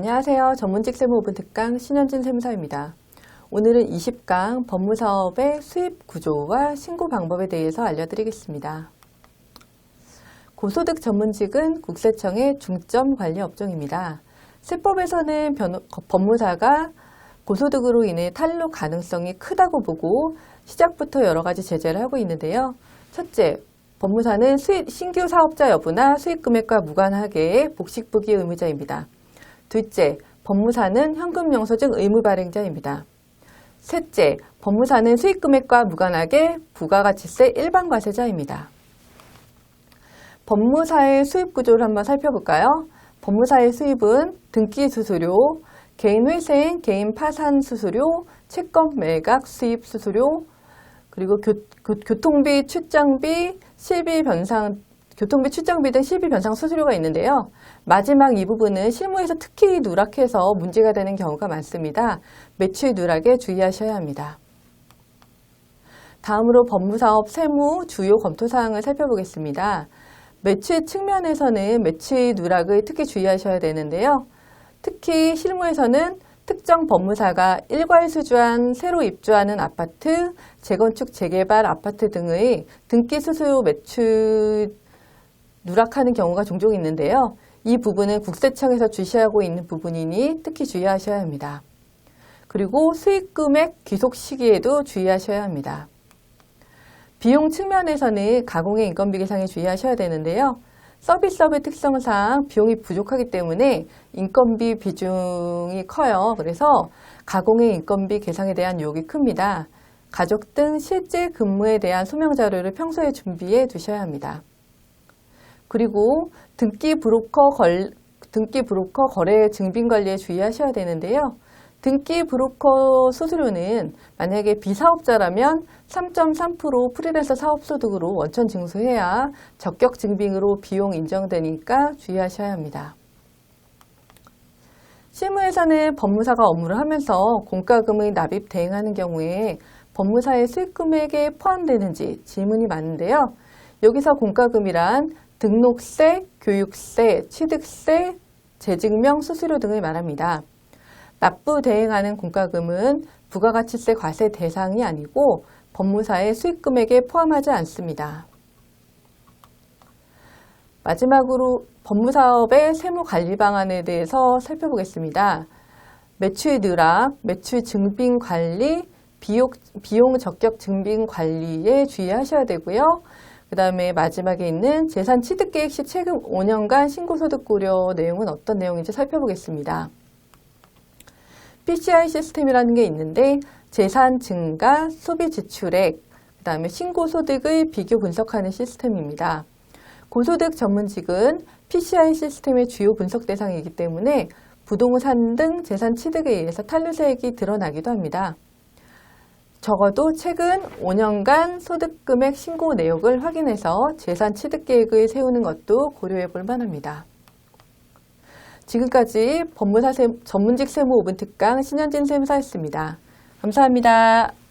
안녕하세요. 전문직 세무 5분 특강 신현진 세무사입니다. 오늘은 20강 법무사업의 수입 구조와 신고 방법에 대해서 알려드리겠습니다. 고소득 전문직은 국세청의 중점 관리 업종입니다. 세법에서는 법무사가 고소득으로 인해 탈루 가능성이 크다고 보고 시작부터 여러 가지 제재를 하고 있는데요. 첫째, 법무사는 신규 사업자 여부나 수익 금액과 무관하게 복식부기 의무자입니다. 둘째, 법무사는 현금영수증 의무 발행자입니다. 셋째, 법무사는 수익 금액과 무관하게 부가가치세 일반 과세자입니다. 법무사의 수입 구조를 한번 살펴볼까요? 법무사의 수입은 등기 수수료, 개인 회생, 개인 파산 수수료, 채권 매각 수입 수수료, 그리고 교통비, 출장비, 교통비, 출장비 등 실비 변상 수수료가 있는데요. 마지막 이 부분은 실무에서 특히 누락해서 문제가 되는 경우가 많습니다. 매출 누락에 주의하셔야 합니다. 다음으로 법무사업 세무 주요 검토사항을 살펴보겠습니다. 매출 측면에서는 매출 누락을 특히 주의하셔야 되는데요. 특히 실무에서는 특정 법무사가 일괄수주한 새로 입주하는 아파트, 재건축, 재개발 아파트 등의 등기 수수료 매출 누락하는 경우가 종종 있는데요. 이 부분은 국세청에서 주시하고 있는 부분이니 특히 주의하셔야 합니다. 그리고 수익금액 귀속 시기에도 주의하셔야 합니다. 비용 측면에서는 가공의 인건비 계상에 주의하셔야 되는데요. 서비스업의 특성상 비용이 부족하기 때문에 인건비 비중이 커요. 그래서 가공의 인건비 계상에 대한 유혹이 큽니다. 가족 등 실제 근무에 대한 소명 자료를 평소에 준비해 두셔야 합니다. 그리고 등기 브로커 거래 증빙 관리에 주의하셔야 되는데요. 등기 브로커 수수료는 만약에 비사업자라면 3.3% 프리랜서 사업소득으로 원천 징수해야 적격 증빙으로 비용 인정되니까 주의하셔야 합니다. 실무에서는 법무사가 업무를 하면서 공과금의 납입 대행하는 경우에 법무사의 수익금액에 포함되는지 질문이 많은데요. 여기서 공과금이란 등록세, 교육세, 취득세, 재증명 수수료 등을 말합니다. 납부 대행하는 공과금은 부가가치세 과세 대상이 아니고 법무사의 수익금액에 포함하지 않습니다. 마지막으로 법무사업의 세무관리 방안에 대해서 살펴보겠습니다. 매출 누락, 매출 증빙 관리, 비용 적격 증빙 관리에 주의하셔야 되고요. 그 다음에 마지막에 있는 재산 취득 계획 시 최근 5년간 신고소득 고려 내용은 어떤 내용인지 살펴보겠습니다. PCI 시스템이라는 게 있는데 재산 증가, 소비 지출액, 그 다음에 신고소득을 비교 분석하는 시스템입니다. 고소득 전문직은 PCI 시스템의 주요 분석 대상이기 때문에 부동산 등 재산 취득에 의해서 탈루세액이 드러나기도 합니다. 적어도 최근 5년간 소득금액 신고 내역을 확인해서 재산 취득 계획을 세우는 것도 고려해 볼 만합니다. 지금까지 법무사 전문직 세무 5분 특강 신현진 세무사였습니다. 감사합니다.